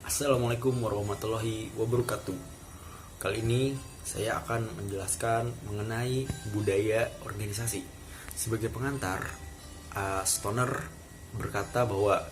Assalamualaikum warahmatullahi wabarakatuh. Kali ini saya akan menjelaskan mengenai budaya organisasi. Sebagai pengantar, Stoner berkata bahwa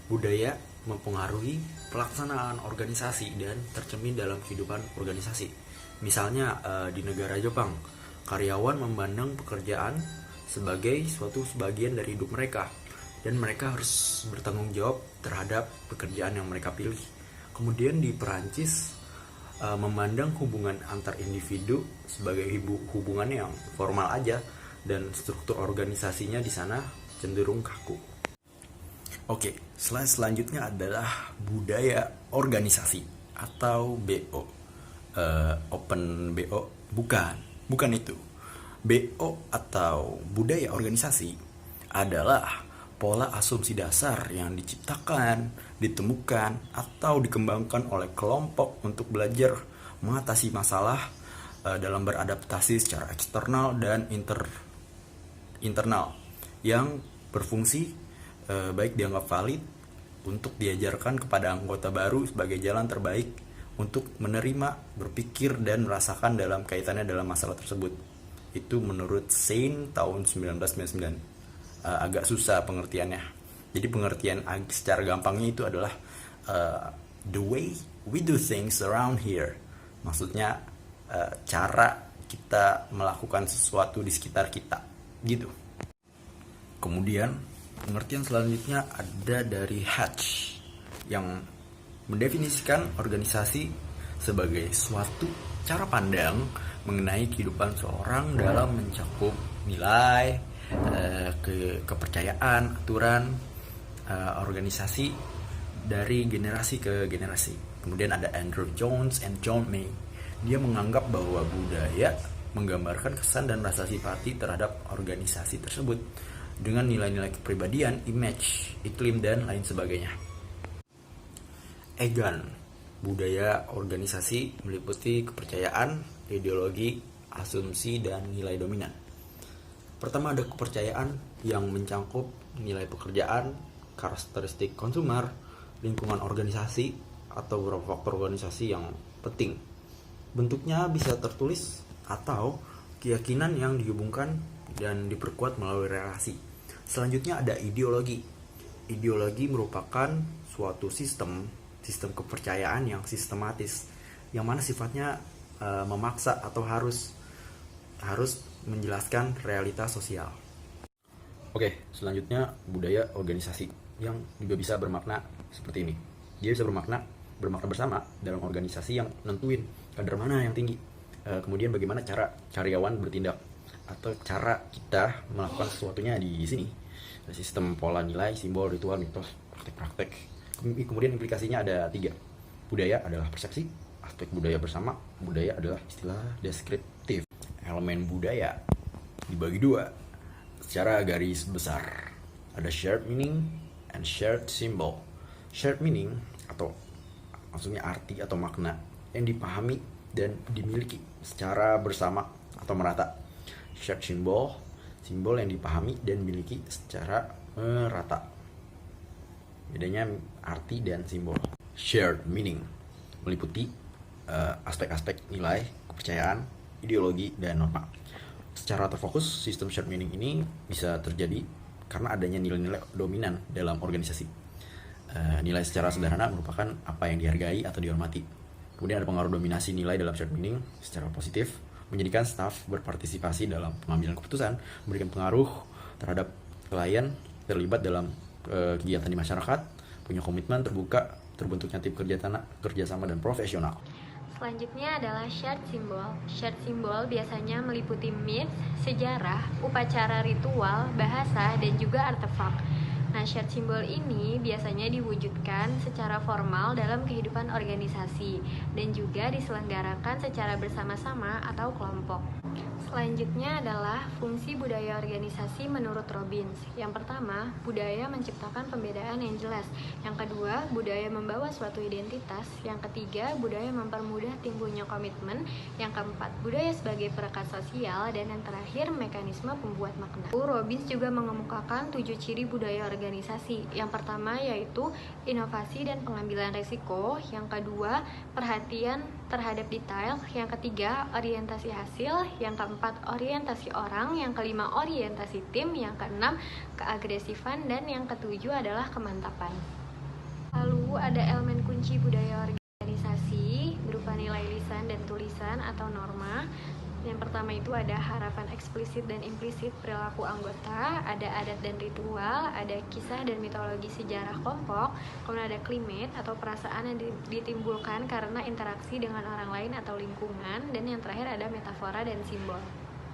budaya mempengaruhi pelaksanaan organisasi dan tercermin dalam kehidupan organisasi. Misalnya di negara Jepang, karyawan memandang pekerjaan sebagai suatu sebagian dari hidup mereka dan mereka harus bertanggung jawab terhadap pekerjaan yang mereka pilih. Kemudian di Perancis memandang hubungan antar individu sebagai hubungan yang formal aja dan struktur organisasinya di sana cenderung kaku. Oke, slide selanjutnya adalah budaya organisasi atau BO. Open BO bukan itu. BO atau budaya organisasi adalah pola asumsi dasar yang diciptakan, ditemukan, atau dikembangkan oleh kelompok untuk belajar mengatasi masalah dalam beradaptasi secara eksternal dan internal yang berfungsi baik dianggap valid untuk diajarkan kepada anggota baru sebagai jalan terbaik untuk menerima, berpikir, dan merasakan dalam kaitannya dalam masalah tersebut. Itu menurut Sein tahun 1999. Agak susah pengertiannya. Jadi pengertian secara gampangnya itu adalah the way we do things around here. Maksudnya cara kita melakukan sesuatu di sekitar kita, gitu. Kemudian pengertian selanjutnya ada dari Hatch yang mendefinisikan organisasi sebagai suatu cara pandang mengenai kehidupan seorang dalam mencakup nilai, kepercayaan, aturan, organisasi dari generasi ke generasi. Kemudian ada Andrew Jones and John May. Dia menganggap bahwa budaya menggambarkan kesan dan rasa simpati terhadap organisasi tersebut dengan nilai-nilai kepribadian, image, iklim, dan lain sebagainya. Egan, budaya organisasi meliputi kepercayaan, ideologi, asumsi, dan nilai dominan. Pertama ada kepercayaan yang mencangkup nilai pekerjaan, karakteristik konsumer, lingkungan organisasi, atau beberapa faktor organisasi yang penting. Bentuknya bisa tertulis atau keyakinan yang dihubungkan dan diperkuat melalui relasi. Selanjutnya ada ideologi. Ideologi merupakan suatu sistem kepercayaan yang sistematis, yang mana sifatnya memaksa atau harus menjelaskan realitas sosial. Oke, selanjutnya budaya organisasi yang juga bisa bermakna seperti ini. Dia bisa bermakna bersama dalam organisasi yang nentuin kader mana yang tinggi. Kemudian bagaimana cara karyawan bertindak atau cara kita melakukan sesuatunya di sini. Sistem pola nilai, simbol, ritual, mitos, praktek-praktek. Kemudian implikasinya ada 3. Budaya adalah persepsi, aspek budaya bersama, budaya adalah istilah deskriptif. Elemen budaya dibagi 2 secara garis besar. Ada shared meaning and shared symbol. Shared meaning atau maksudnya arti atau makna yang dipahami dan dimiliki secara bersama atau merata. Shared symbol yang dipahami dan dimiliki secara merata. Bedanya arti dan simbol. Shared meaning meliputi aspek-aspek nilai, kepercayaan, ideologi, dan norma. Secara terfokus, sistem shared meaning ini bisa terjadi karena adanya nilai-nilai dominan dalam organisasi. Nilai secara sederhana merupakan apa yang dihargai atau dihormati. Kemudian ada pengaruh dominasi nilai dalam shared meaning secara positif, menjadikan staf berpartisipasi dalam pengambilan keputusan, memberikan pengaruh terhadap klien, terlibat dalam kegiatan di masyarakat, punya komitmen terbuka, terbentuknya tim kerjasama dan profesional. Selanjutnya adalah shared symbol. Shared symbol biasanya meliputi myth, sejarah, upacara ritual, bahasa, dan juga artefak. Nah, shared symbol ini biasanya diwujudkan secara formal dalam kehidupan organisasi dan juga diselenggarakan secara bersama-sama atau kelompok. Selanjutnya adalah fungsi budaya organisasi menurut Robbins. Yang pertama, budaya menciptakan pembedaan yang jelas. Yang kedua, budaya membawa suatu identitas. Yang ketiga, budaya mempermudah timbulnya komitmen. Yang keempat, budaya sebagai perekat sosial. Dan yang terakhir, mekanisme pembuat makna. Robbins juga mengemukakan 7 ciri budaya organisasi. Yang pertama yaitu inovasi dan pengambilan risiko. Yang kedua, perhatian terhadap detail. Yang ketiga, orientasi hasil. Yang keempat, orientasi orang. Yang kelima, orientasi tim. Yang keenam, keagresifan. Dan yang ketujuh adalah kemantapan. Lalu ada elemen kunci budaya organisasi berupa nilai lisan dan tulisan atau norma. Yang pertama itu ada harapan eksplisit dan implisit perilaku anggota, ada adat dan ritual, ada kisah dan mitologi sejarah kelompok, kemudian ada climate atau perasaan yang ditimbulkan karena interaksi dengan orang lain atau lingkungan, dan yang terakhir ada metafora dan simbol.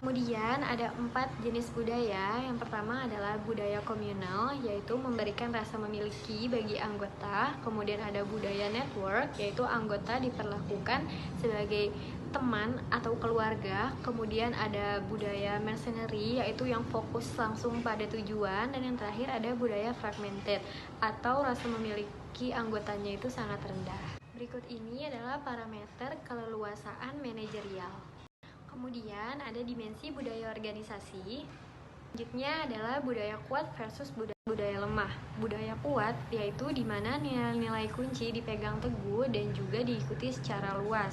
Kemudian ada 4 jenis budaya. Yang pertama adalah budaya komunal, yaitu memberikan rasa memiliki bagi anggota. Kemudian ada budaya network, yaitu anggota diperlakukan sebagai teman atau keluarga. Kemudian ada budaya mercenary, yaitu yang fokus langsung pada tujuan. Dan yang terakhir ada budaya fragmented, atau rasa memiliki anggotanya itu sangat rendah. Berikut ini adalah parameter keleluasaan manajerial. Kemudian ada dimensi budaya organisasi. Selanjutnya adalah budaya kuat versus budaya lemah. Budaya kuat yaitu di mana nilai-nilai kunci dipegang teguh dan juga diikuti secara luas.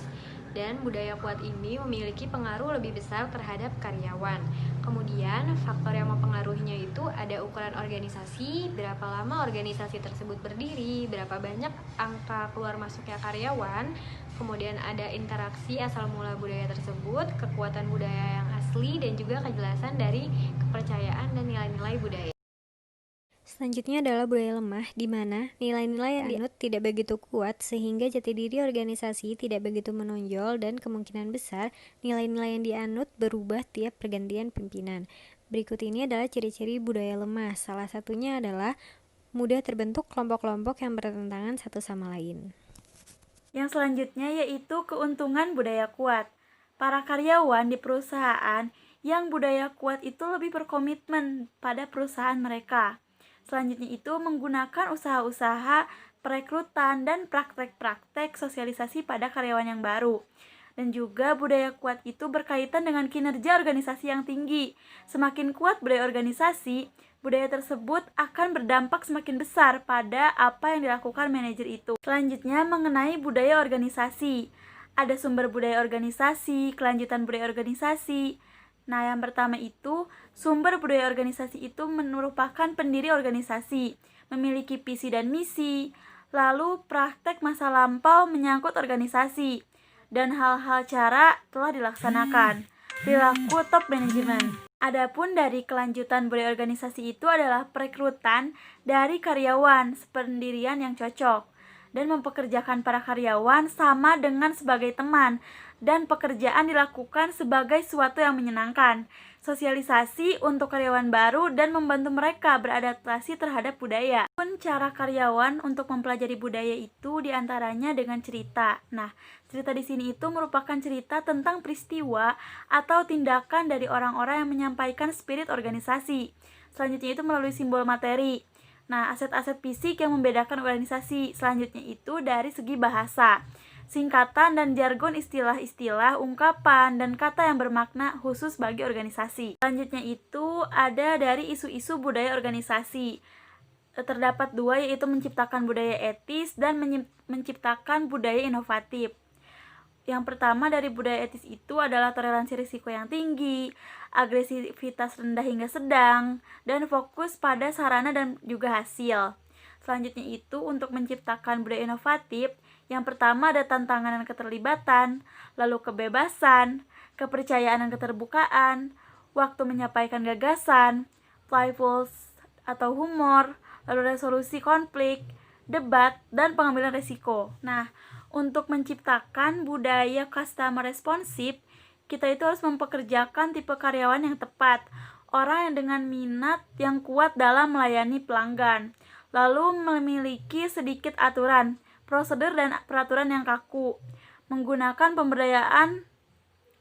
Dan budaya kuat ini memiliki pengaruh lebih besar terhadap karyawan. Kemudian faktor yang mempengaruhinya itu ada ukuran organisasi, berapa lama organisasi tersebut berdiri, berapa banyak angka keluar masuknya karyawan. Kemudian ada interaksi asal mula budaya tersebut, kekuatan budaya yang asli, dan juga kejelasan dari kepercayaan dan nilai-nilai budaya. Selanjutnya adalah budaya lemah, di mana nilai-nilai yang dianut tidak begitu kuat sehingga jati diri organisasi tidak begitu menonjol dan kemungkinan besar nilai-nilai yang dianut berubah tiap pergantian pimpinan. Berikut ini adalah ciri-ciri budaya lemah. Salah satunya adalah mudah terbentuk kelompok-kelompok yang bertentangan satu sama lain. Yang selanjutnya yaitu keuntungan budaya kuat. Para karyawan di perusahaan yang budaya kuat itu lebih berkomitmen pada perusahaan mereka. Selanjutnya itu menggunakan usaha-usaha perekrutan dan praktek-praktek sosialisasi pada karyawan yang baru. Dan juga budaya kuat itu berkaitan dengan kinerja organisasi yang tinggi. Semakin kuat budaya organisasi, budaya tersebut akan berdampak semakin besar pada apa yang dilakukan manajer itu. Selanjutnya mengenai budaya organisasi. Ada sumber budaya organisasi, kelanjutan budaya organisasi. Nah, yang pertama itu, sumber budaya organisasi itu merupakan pendiri organisasi, memiliki visi dan misi, lalu praktek masa lampau menyangkut organisasi, dan hal-hal cara telah dilaksanakan. Perilaku top manajemen. Adapun dari kelanjutan budaya organisasi itu adalah perekrutan dari karyawan, pendirian yang cocok, dan mempekerjakan para karyawan sama dengan sebagai teman, dan pekerjaan dilakukan sebagai suatu yang menyenangkan, sosialisasi untuk karyawan baru dan membantu mereka beradaptasi terhadap budaya. Pun cara karyawan untuk mempelajari budaya itu diantaranya dengan cerita. Nah, cerita di sini itu merupakan cerita tentang peristiwa atau tindakan dari orang-orang yang menyampaikan spirit organisasi. Selanjutnya itu melalui simbol materi. Nah, aset-aset fisik yang membedakan organisasi. Selanjutnya itu dari segi bahasa. Singkatan dan jargon istilah-istilah, ungkapan, dan kata yang bermakna khusus bagi organisasi. Selanjutnya itu ada dari isu-isu budaya organisasi. Terdapat 2, yaitu menciptakan budaya etis dan menciptakan budaya inovatif. Yang pertama dari budaya etis itu adalah toleransi risiko yang tinggi, agresivitas rendah hingga sedang, dan fokus pada sarana dan juga hasil. Selanjutnya itu untuk menciptakan budaya inovatif, yang pertama ada tantangan dan keterlibatan, lalu kebebasan, kepercayaan dan keterbukaan, waktu menyampaikan gagasan, playful atau humor, lalu resolusi konflik, debat, dan pengambilan risiko. Nah, untuk menciptakan budaya customer responsif, kita itu harus mempekerjakan tipe karyawan yang tepat, orang yang dengan minat yang kuat dalam melayani pelanggan, lalu memiliki sedikit aturan, prosedur dan peraturan yang kaku, menggunakan pemberdayaan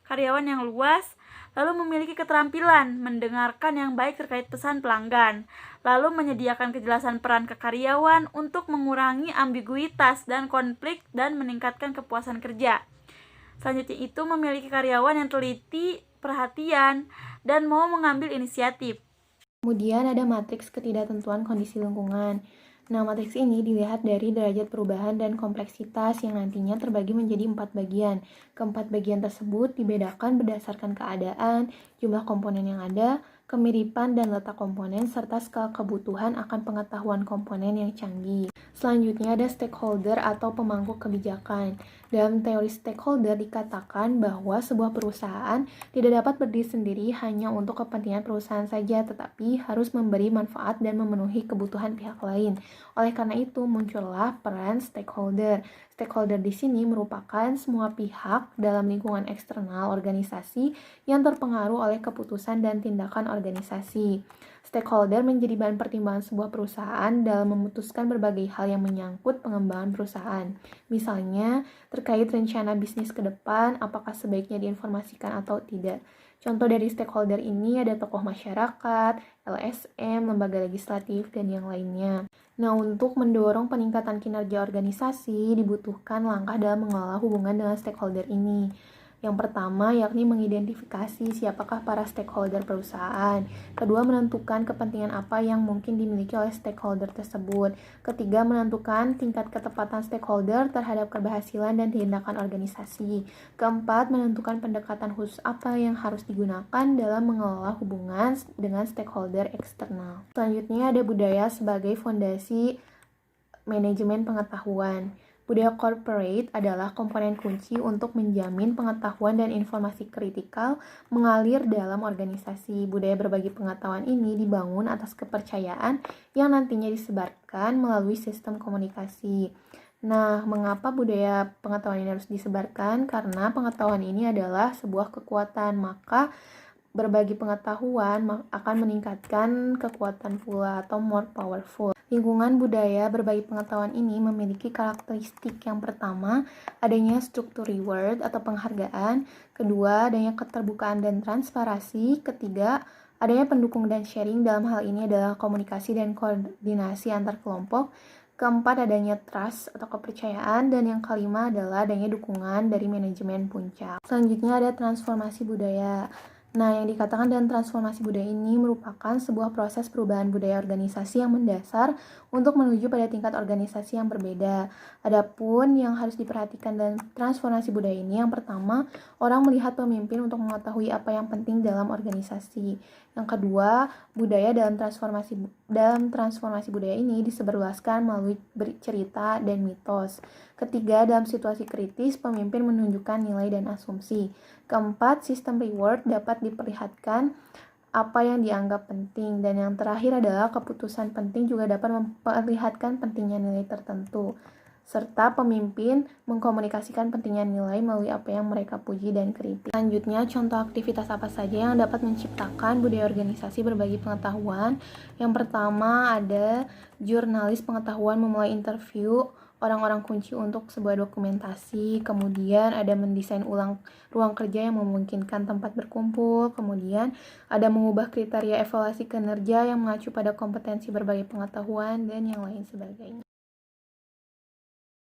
karyawan yang luas, lalu memiliki keterampilan mendengarkan yang baik terkait pesan pelanggan, lalu menyediakan kejelasan peran ke karyawan untuk mengurangi ambiguitas dan konflik dan meningkatkan kepuasan kerja. Selanjutnya itu memiliki karyawan yang teliti, perhatian, dan mau mengambil inisiatif. Kemudian ada matriks ketidaktentuan kondisi lingkungan. Nah, matriks ini dilihat dari derajat perubahan dan kompleksitas yang nantinya terbagi menjadi 4 bagian. Keempat bagian tersebut dibedakan berdasarkan keadaan, jumlah komponen yang ada, kemiripan dan letak komponen, serta skala kebutuhan akan pengetahuan komponen yang canggih. Selanjutnya ada stakeholder atau pemangku kebijakan. Dalam teori stakeholder dikatakan bahwa sebuah perusahaan tidak dapat berdiri sendiri hanya untuk kepentingan perusahaan saja, tetapi harus memberi manfaat dan memenuhi kebutuhan pihak lain. Oleh karena itu, muncullah peran stakeholder. Stakeholder di sini merupakan semua pihak dalam lingkungan eksternal organisasi yang terpengaruh oleh keputusan dan tindakan organisasi. Stakeholder menjadi bahan pertimbangan sebuah perusahaan dalam memutuskan berbagai hal yang menyangkut pengembangan perusahaan. Misalnya, terkait rencana bisnis ke depan, apakah sebaiknya diinformasikan atau tidak. Contoh dari stakeholder ini ada tokoh masyarakat, LSM, lembaga legislatif, dan yang lainnya. Nah, untuk mendorong peningkatan kinerja organisasi, dibutuhkan langkah dalam mengelola hubungan dengan stakeholder ini. Yang pertama, yakni mengidentifikasi siapakah para stakeholder perusahaan. Kedua, menentukan kepentingan apa yang mungkin dimiliki oleh stakeholder tersebut. Ketiga, menentukan tingkat ketepatan stakeholder terhadap keberhasilan dan tindakan organisasi. Keempat, menentukan pendekatan khusus apa yang harus digunakan dalam mengelola hubungan dengan stakeholder eksternal. Selanjutnya ada budaya sebagai fondasi manajemen pengetahuan. Budaya corporate adalah komponen kunci untuk menjamin pengetahuan dan informasi kritikal mengalir dalam organisasi. Budaya berbagi pengetahuan ini dibangun atas kepercayaan yang nantinya disebarkan melalui sistem komunikasi. Nah, mengapa budaya pengetahuan ini harus disebarkan? Karena pengetahuan ini adalah sebuah kekuatan, maka berbagi pengetahuan akan meningkatkan kekuatan pula atau more powerful. Lingkungan budaya berbagi pengetahuan ini memiliki karakteristik yang pertama, adanya struktur reward atau penghargaan, kedua, adanya keterbukaan dan transparansi, ketiga, adanya pendukung dan sharing, dalam hal ini adalah komunikasi dan koordinasi antar kelompok, keempat, adanya trust atau kepercayaan, dan yang kelima adalah adanya dukungan dari manajemen puncak. Selanjutnya ada transformasi budaya. Nah, yang dikatakan dengan transformasi budaya ini merupakan sebuah proses perubahan budaya organisasi yang mendasar untuk menuju pada tingkat organisasi yang berbeda. Adapun yang harus diperhatikan dalam transformasi budaya ini, yang pertama, orang melihat pemimpin untuk mengetahui apa yang penting dalam organisasi. Yang kedua, budaya dalam transformasi budaya ini disebarluaskan melalui cerita dan mitos. Ketiga, dalam situasi kritis, pemimpin menunjukkan nilai dan asumsi. Keempat, sistem reward dapat diperlihatkan apa yang dianggap penting. Dan yang terakhir adalah keputusan penting juga dapat memperlihatkan pentingnya nilai tertentu. Serta pemimpin mengkomunikasikan pentingnya nilai melalui apa yang mereka puji dan kritik. Selanjutnya, contoh aktivitas apa saja yang dapat menciptakan budaya organisasi berbagi pengetahuan. Yang pertama ada jurnalis pengetahuan memulai interview orang-orang kunci untuk sebuah dokumentasi, kemudian ada mendesain ulang ruang kerja yang memungkinkan tempat berkumpul, kemudian ada mengubah kriteria evaluasi kinerja yang mengacu pada kompetensi berbagai pengetahuan, dan yang lain sebagainya.